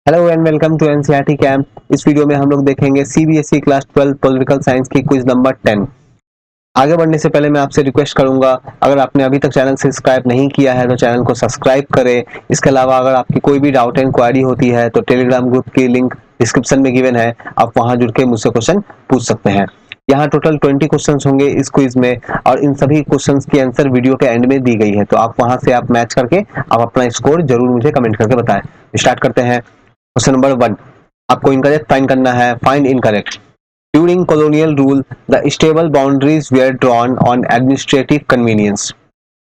Hello and welcome to NCERT camp. इस video में हम लोग देखेंगे सीबीएसई क्लास 12 पॉलिटिकल साइंस की क्विज नंबर 10। आगे बढ़ने से पहले मैं आपसे रिक्वेस्ट करूंगा, अगर आपने अभी तक चैनल सब्सक्राइब नहीं किया है तो चैनल को सब्सक्राइब करें। इसके अलावा अगर आपकी कोई भी डाउट एंड क्वेरी होती है तो टेलीग्राम ग्रुप की लिंक डिस्क्रिप्शन में गिवन है, आप वहां जुड़ के मुझसे क्वेश्चन पूछ सकते हैं। यहाँ टोटल 20 क्वेश्चंस होंगे इस क्विज में और इन सभी क्वेश्चंस की आंसर वीडियो के एंड में दी गई है, तो आप वहां से आप मैच करके आप अपना स्कोर जरूर मुझे कमेंट करके बताएं। स्टार्ट करते हैं। क्वेश्चन नंबर 1, आपको इनकरेक्ट फाइंड करना है। Find incorrect. During colonial rule the stable boundaries were drawn on administrative convenience।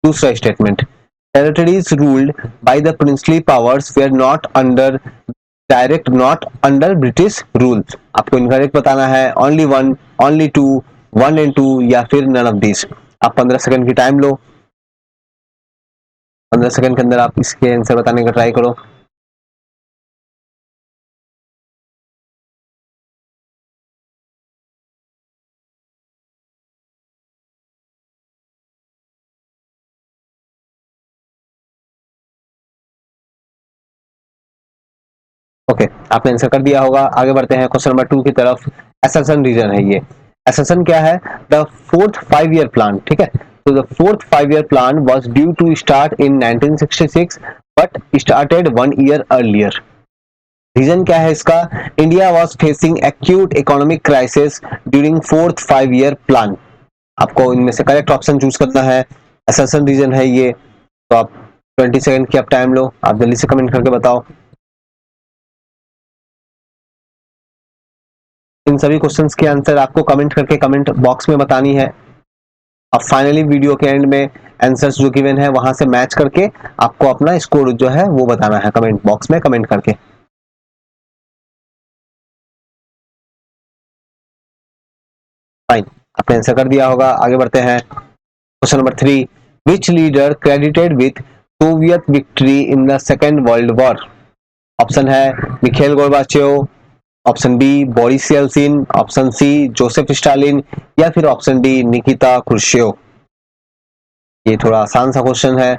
दूसरा statement, territories ruled by the princely powers were not under direct not under British rule। आपको incorrect बताना है। only one, only two, one and two या फिर none of these। आप 15 second की time लो। 15 second के अंदर आप इसके आंसर बताने का ट्राई करो। ओके, आपने आंसर कर दिया होगा। आगे बढ़ते हैं क्वेश्चन नंबर 2 की तरफ। एसेशन रीजन है ये। एसेशन क्या है? The fourth 5 year plan. ठीक है, तो the fourth 5 year plan was due to start in 1966 but started 1 year earlier. Reason क्या है इसका? India was facing acute economic crisis during fourth 5 year plan. आपको इनमें से करेक्ट ऑप्शन चूज करना है। एसेशन रीजन है ये। तो आप 20 सेकंड की आप टाइम लो, आप जल्दी से कमेंट करके बताओ। इन सभी क्वेश्चंस के आंसर आपको कमेंट करके कमेंट बॉक्स में बतानी है। अब फाइनली वीडियो के एंड में आंसर्स जो गिवन है वहां से मैच करके आपको अपना स्कोर जो है वो बताना है कमेंट बॉक्स में कमेंट करके। फाइन, आपने आंसर कर दिया होगा। आगे बढ़ते हैं। Question number 3, which leader credited with Soviet victory in the second world war. Option A Mikhail Gorbachev, option B Boris Yeltsin, option C Joseph Stalin या फिर ऑप्शन डी निकिता क्रुश्चेव। ये थोड़ा आसान सा क्वेश्चन है।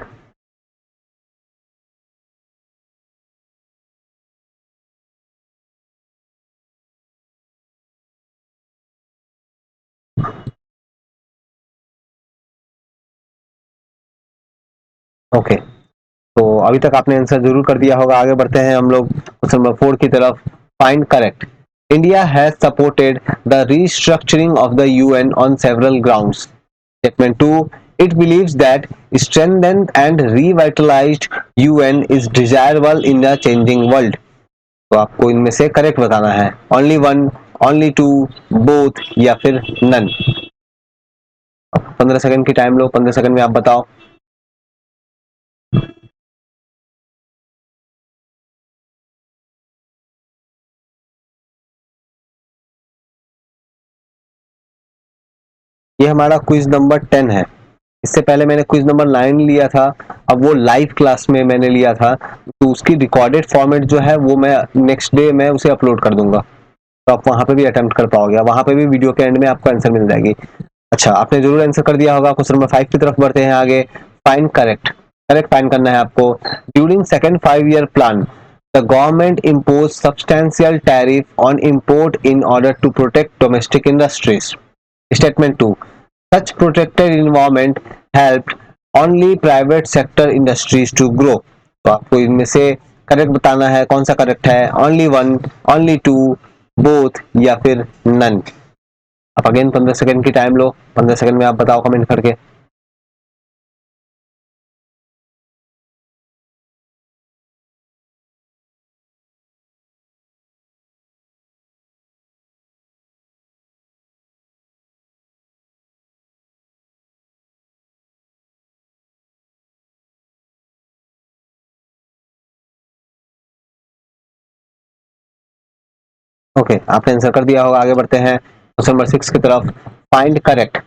ओके, तो अभी तक आपने आंसर जरूर कर दिया होगा। आगे बढ़ते हैं हम लोग क्वेश्चन नंबर 4 की तरफ। Find correct. India has supported the restructuring of the UN on several grounds. Statement 2, it believes that strengthened and revitalized UN is desirable in the changing world। तो आपको इनमें से करेक्ट बताना है। Only one, only two, both या फिर none. 15 second की time लो, 15 सेकंड में आप बताओ। ये हमारा क्विज नंबर 10 है। इससे पहले मैंने क्विज नंबर 9 लिया था, अब वो लाइव क्लास में मैंने लिया था, तो उसकी रिकॉर्डेड फॉर्मेट जो है वो मैं नेक्स्ट डे मैं उसे अपलोड कर दूंगा, तो आप वहां पे भी अटेम्प्ट कर पाओगे। वहां पे भी वीडियो के एंड में आपको आंसर मिल जाएगी। अच्छा, आपने जरूर आंसर कर दिया होगा। क्वेश्चन नंबर 5 की तरफ बढ़ते हैं आगे। Find correct. करेक्ट फाइंड करना है आपको। During second 5 year plan the government impose substantial tariff on import in order to protect domestic industries. Statement 2, such protected environment helped only private sector industries to grow। तो आपको इनमें से correct बताना है, कौन सा करेक्ट है। Only one, only two, both या फिर नन। आप अगेन 15 सेकंड की टाइम लो, 15 सेकंड में आप बताओ कमेंट करके। ओके, आपने आंसर कर दिया होगा। आगे बढ़ते हैं क्वेश्चन नंबर 6 की तरफ। Find correct.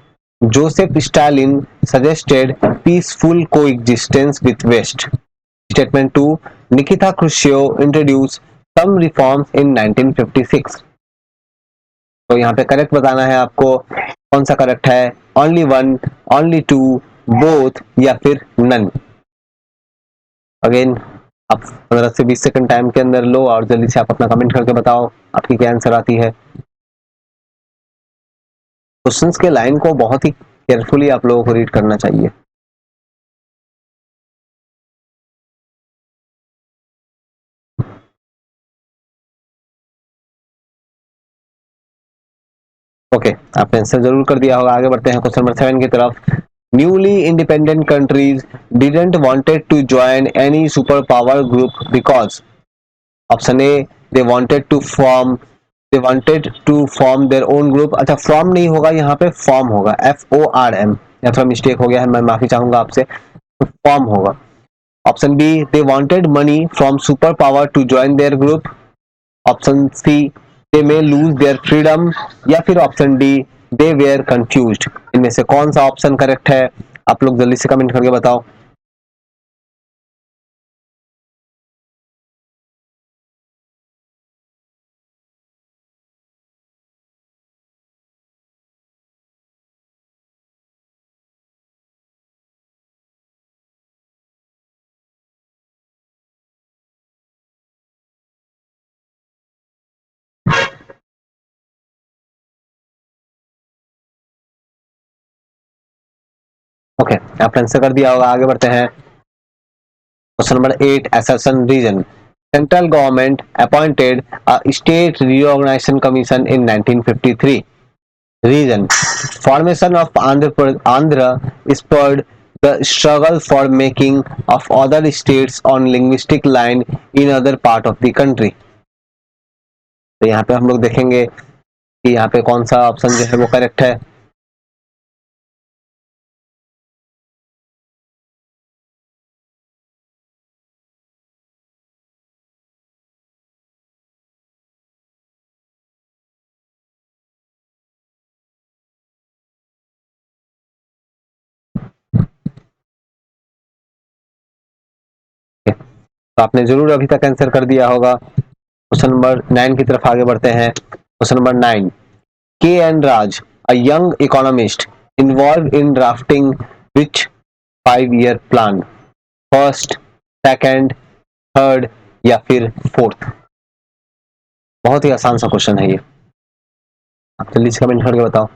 Joseph Stalin suggested peaceful coexistence with west. Statement 2, Nikita Khrushchev introduce some reforms in 1956। तो यहाँ पे करेक्ट बताना है आपको, कौन सा करेक्ट है। Only one, only two, both या फिर नन। अगेन आप 15 से 20 सेकंड टाइम के अंदर लो और जल्दी से आप अपना कमेंट करके बताओ आपकी क्या आंसर आती है। क्वेश्चंस के लाइन को बहुत ही केयरफुली आप लोगों को रीड करना चाहिए। ओके, आपने आंसर जरूर कर दिया होगा। आगे बढ़ते हैं क्वेश्चन नंबर 7 की तरफ। Newly independent countries didn't wanted to join any super power group because option A they wanted to form their own group. अच्छा, फॉर्म नहीं होगा, यहाँ पे फॉर्म होगा, FORM, या थोड़ा मिस्टेक हो गया है, मैं माफी चाहूंगा आपसे, फॉर्म होगा। Option B they wanted money from super power to join their group. Option C they may lose their freedom, या फिर option D they were confused. इनमें से कौन सा ऑप्शन करेक्ट है, आप लोग जल्दी से कमेंट करके बताओ। ओके, आपने आंसर कर दिया होगा। आगे बढ़ते हैं question number 8, assertion reason. Central government appointed a state reorganisation commission in 1953। Reason: formation of Andhra spurred the struggle for making of other states on linguistic line in other part of the country। तो यहाँ पे हम लोग देखेंगे कि यहाँ पे कौन सा ऑप्शन जो है वो करेक्ट है। तो आपने जरूर अभी तक आंसर कर दिया होगा। क्वेश्चन नंबर 9 की तरफ आगे बढ़ते हैं। Question number 9, K.N. Raj, a young economist, involved in drafting which 5-year plan? First, second, third या फिर फोर्थ? बहुत ही आसान सा क्वेश्चन है ये, आप जल्दी से कमेंट करके बताओ।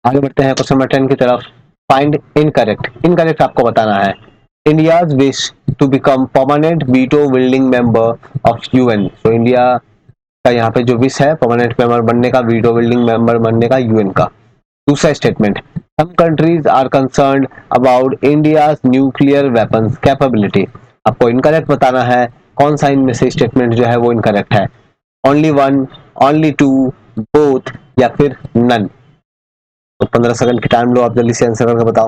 आगे बढ़ते हैं क्वेश्चन नंबर 10 की तरफ। Find incorrect. इनकरेक्ट आपको बताना है। India's wish to become permanent veto wielding member of UN। तो इंडिया का यहाँ पे जो विश है परमानेंट मेंबर बनने का, वीटो बिल्डिंग मेंबर बनने का UN का। दूसरा statement, some countries are concerned about India's nuclear weapons capability. आपको इनकरेक्ट बताना है, कौन सा इनमें से स्टेटमेंट जो है वो इनकरेक्ट है। Only one, only two, both या फिर नन? तो 15 सेकंड की टाइम लो, आप जल्दी से आंसर करके बताओ।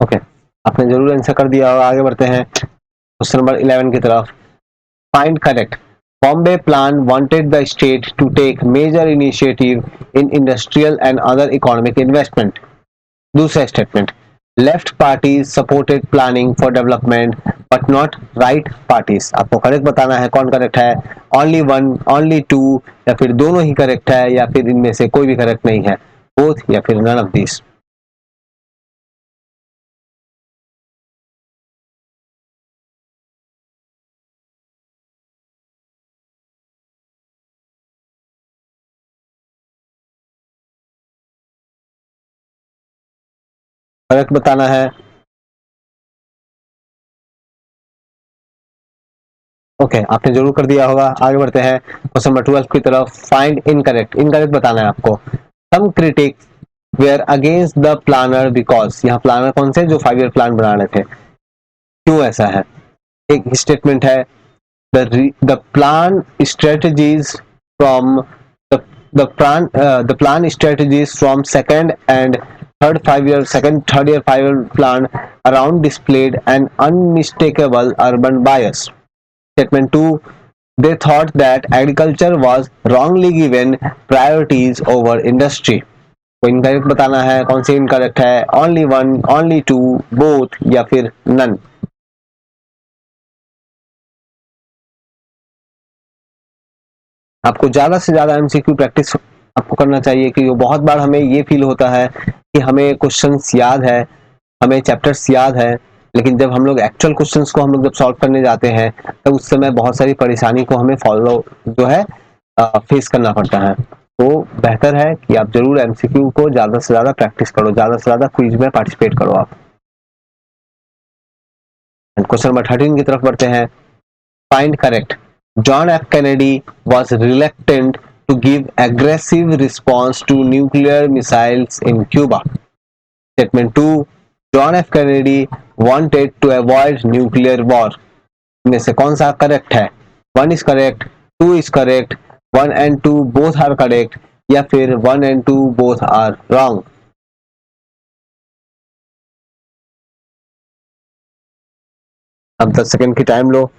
ओके, आपने जरूर आंसर कर दिया होगा। आगे बढ़ते हैं क्वेश्चन नंबर 11 की तरफ। Find correct. Bombay plan wanted the state to take major initiative in industrial and other economic investment। दूसरा statement, left parties supported planning for development but not right parties. आपको करेक्ट बताना है, कौन correct है। Only one, only to या फिर दोनों ही correct है, या फिर इनमें से कोई भी करेक्ट नहीं है, बोथ या फिर नन ऑफ दिस? करेक्ट बताना है। ओके, आपने जरूर कर दिया होगा। आगे बढ़ते हैं क्वेश्चन नंबर 12 की तरफ। Find incorrect. इनकरेक्ट बताना है आपको। Some critics were against the planner because. यहाँ प्लानर कौन से, जो 5 ईयर प्लान बना रहे थे, क्यों ऐसा है? एक स्टेटमेंट है, the plan strategies from the plan strategies from second and third year 5-year plan around displayed an unmistakable urban bias. Statement 2, they thought that agriculture was wrongly given priorities over industry. तो incorrect बताना है, कौन सी incorrect है, only one, only two, both या फिर none. आपको ज्यादा से ज्यादा एमसीक्यू प्रैक्टिस आपको करना चाहिए, क्योंकि बहुत बार हमें ये फील होता है कि हमें क्वेश्चंस याद है, हमें चैप्टर्स याद है, लेकिन जब हम लोग एक्चुअल क्वेश्चंस को हम लोग जब सॉल्व करने जाते हैं तब उस समय बहुत सारी परेशानी को हमें फॉलो जो है फेस करना पड़ता है। तो बेहतर है कि आप जरूर एमसीक्यू को ज्यादा से ज्यादा प्रैक्टिस करो, ज्यादा से ज्यादा क्विज में पार्टिसिपेट करो आप। क्वेश्चन नंबर 13 की तरफ बढ़ते हैं। Find correct. John F. Kennedy was reluctant to give aggressive response to nuclear missiles in Cuba. Statement 2, John F. Kennedy wanted to avoid nuclear war. इनमें से कौन सा करेक्ट है? 1 is correct, 2 is correct, 1 and 2 both are correct, या फिर 1 and 2 both are wrong. अब 10 second की time लो।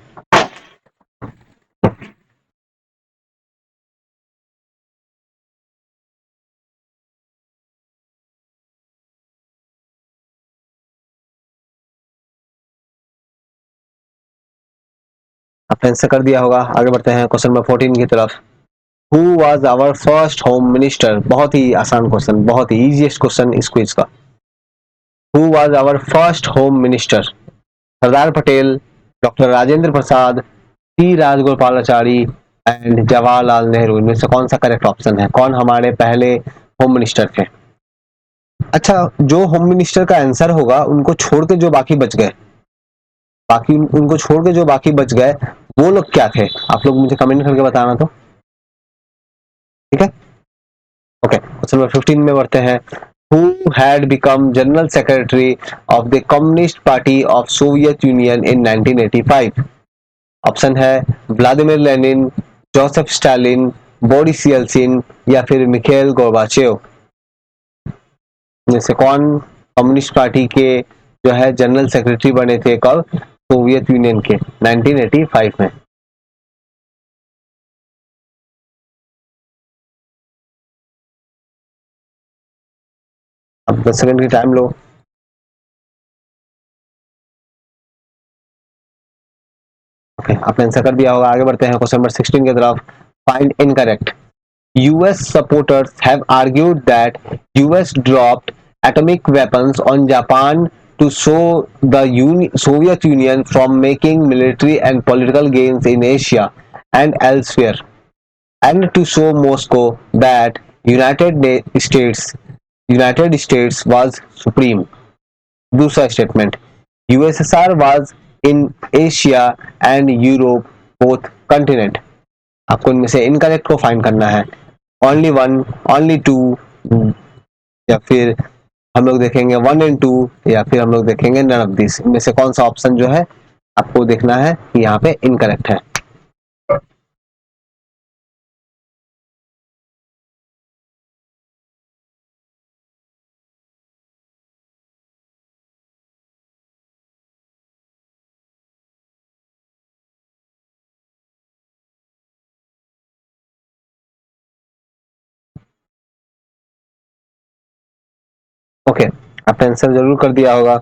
आपने आंसर कर दिया होगा। आगे बढ़ते हैं क्वेश्चन नंबर 14 की तरफ। Who was our first home minister? बहुत ही आसान क्वेश्चन, बहुत ही इजीएस्ट क्वेश्चन इस क्विज का। Who was our first home minister? Sardar Patel, doctor Rajendra Prasad, C Rajagopalachari and Jawaharlal Nehru. इनमें से कौन सा करेक्ट ऑप्शन है? कौन हमारे पहले होम मिनिस्टर थे? अच्छा, जो होम मिनिस्टर का आंसर होगा उनको छोड़ के जो बाकी बच गए, बाकी उनको छोड़ के जो बाकी बच गए वो लोग क्या थे? आप लोग मुझे कमेंट करके बताना तो, ठीक है? ओके, क्वेश्चन नंबर 15 में बढ़ते हैं। Who had become General Secretary of the Communist Party of Soviet Union in 1985? Option है Vladimir Lenin, Joseph Stalin, Boris Yeltsin या फिर मिखाइल गोर्बाचेव। में से कौन कम्युनिस्ट पार्टी के जो है जनरल सेक्रेटरी बने थे कब? सोवियत यूनियन के 1985 में। अब 10 सेकंड की टाइम लो। ओके, आपने आंसर कर दिया होगा। आगे बढ़ते हैं क्वेश्चन नंबर 16 की तरफ। Find incorrect. US supporters have argued that US dropped atomic weapons on Japan to show the Soviet Union from making military and political gains in Asia and elsewhere, and to show Moscow that United States was supreme. दूसरा statement, USSR was in Asia and Europe both continent. आपको इनमें से incorrect को find करना है। Only one, only to, या फिर हम लोग देखेंगे 1 and 2, या फिर हम लोग देखेंगे नन ऑफ दिस। इनमें से कौन सा ऑप्शन जो है आपको देखना है कि यहाँ पे इनकरेक्ट है। ओके, आपने आंसर जरूर कर दिया होगा।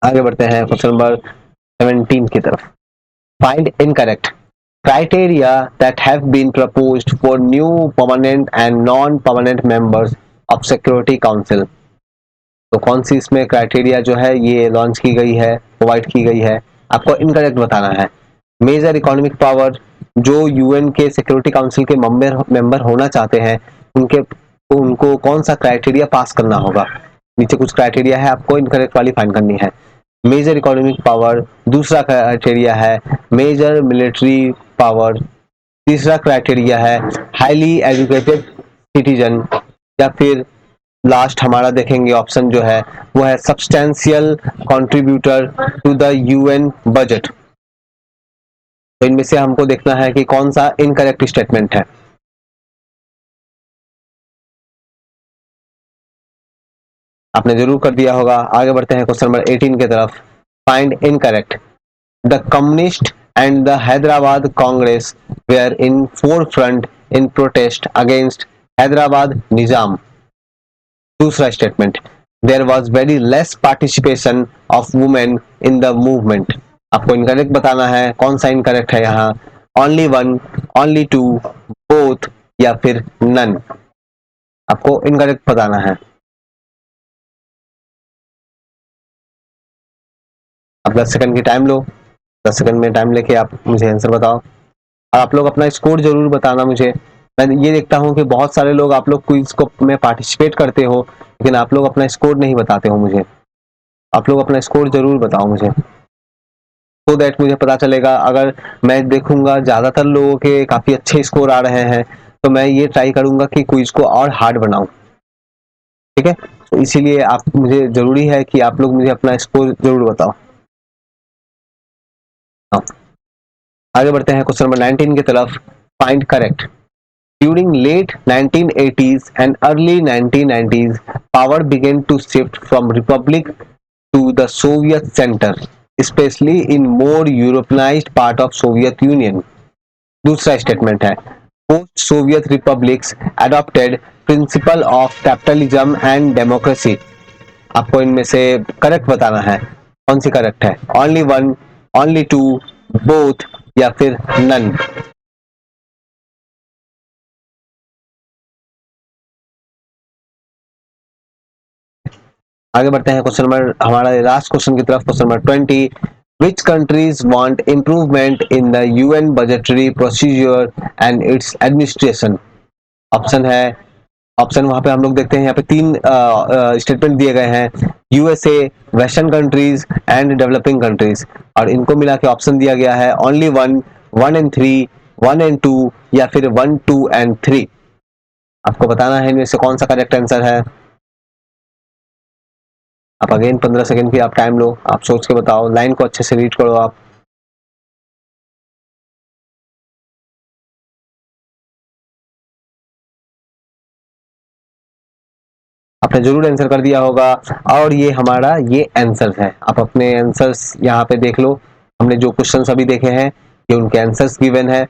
आगे बढ़ते हैं क्वेश्चन नंबर 17 की तरफ। Find incorrect. Criteria that have been proposed for new permanent and non-permanent members of Security Council. तो कौन सी इसमें क्राइटेरिया जो है ये लॉन्च की गई है, प्रोवाइड की गई है? आपको इनकरेक्ट बताना है। मेजर इकोनॉमिक पावर, जो यूएन के सिक्योरिटी काउंसिल के मेंबर होना चाहते हैं उनके, तो उनको कौन सा क्राइटेरिया पास करना होगा? नीचे कुछ क्राइटेरिया है, आपको इनकरेक्ट वाली फाइंड करनी है। मेजर इकोनॉमिक पावर, दूसरा क्राइटेरिया है मेजर मिलिट्री पावर, तीसरा क्राइटेरिया है हाईली एजुकेटेड सिटीजन, या फिर लास्ट हमारा देखेंगे ऑप्शन जो है वो है substantial contributor to the UN budget. तो इनमें से हमको देखना है कि कौन सा इनकरेक्ट स्टेटमेंट है। आपने जरूर कर दिया होगा। आगे बढ़ते हैं क्वेश्चन नंबर 18 की तरफ। Find incorrect. The communist and the Hyderabad Congress were in forefront in protest against Hyderabad Nizam. दूसरा statement, there was very less participation of women in the movement. आपको इनकरेक्ट बताना है, कौन सा इनकरेक्ट है यहाँ, only one, only two, both या फिर नन। आपको इनकरेक्ट बताना है। आप 10 सेकंड की टाइम लो, 10 सेकंड में टाइम लेके आप मुझे आंसर बताओ। और आप लोग अपना स्कोर जरूर बताना मुझे। मैं ये देखता हूँ कि बहुत सारे लोग आप लोग क्विज को में पार्टिसिपेट करते हो, लेकिन आप लोग अपना स्कोर नहीं बताते हो मुझे। आप लोग अपना स्कोर जरूर बताओ मुझे, तो दैट मुझे पता चलेगा। अगर मैं देखूंगा ज्यादातर लोगों के काफी अच्छे स्कोर आ रहे हैं, तो मैं ये ट्राई करूंगा कि क्विज को और हार्ड बनाऊं। ठीक है, तो इसीलिए आप मुझे जरूरी है कि आप लोग मुझे अपना स्कोर जरूर बताओ। आगे बढ़ते हैं क्वेश्चन नंबर 19 की तरफ। Find correct. During late 1980s and early 1990s, power began to shift from republic to the Soviet center, especially in more Europeanized part of Soviet Union. दूसरा स्टेटमेंट है, post Soviet republics adopted principle of capitalism and democracy. आपको इनमें से correct बताना है, कौन सी correct है, only one, only two, both या फिर नन। आगे बढ़ते हैं क्वेश्चन नंबर, हमारा लास्ट क्वेश्चन की तरफ, question number 20। Which countries want improvement in the UN budgetary procedure and its administration. Option है, ऑप्शन वहां पे हम लोग देखते हैं, यहाँ पे तीन स्टेटमेंट दिए गए हैं, USA, western countries and developing countries. और इनको मिला के ऑप्शन दिया गया है ओनली वन, 1 and 3, 1 and 2 या फिर 1, 2 and 3। आपको बताना है इनमें से कौन सा करेक्ट आंसर है। आप अगेन 15 सेकंड की आप टाइम लो, आप सोच के बताओ, लाइन को अच्छे से रीड करो आप। आपने जरूर आंसर कर दिया होगा, और ये हमारा ये आंसर है। आप अपने आंसर्स यहाँ पे देख लो, हमने जो क्वेश्चन अभी देखे हैं ये उनके आंसर्स गिवन है।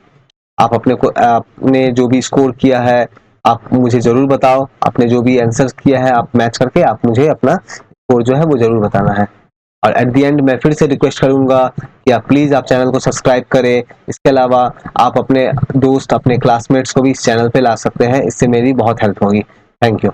आप अपने को आपने जो भी स्कोर किया है आप मुझे जरूर बताओ। आपने जो भी आंसर्स किया है आप मैच करके आप मुझे अपना स्कोर जो है वो जरूर बताना है। और एट दी एंड मैं फिर से रिक्वेस्ट करूंगा कि आप प्लीज आप चैनल को सब्सक्राइब करें। इसके अलावा आप अपने दोस्त, अपने क्लासमेट्स को भी इस चैनल पे ला सकते हैं, इससे मेरी बहुत हेल्प होगी। Thank you.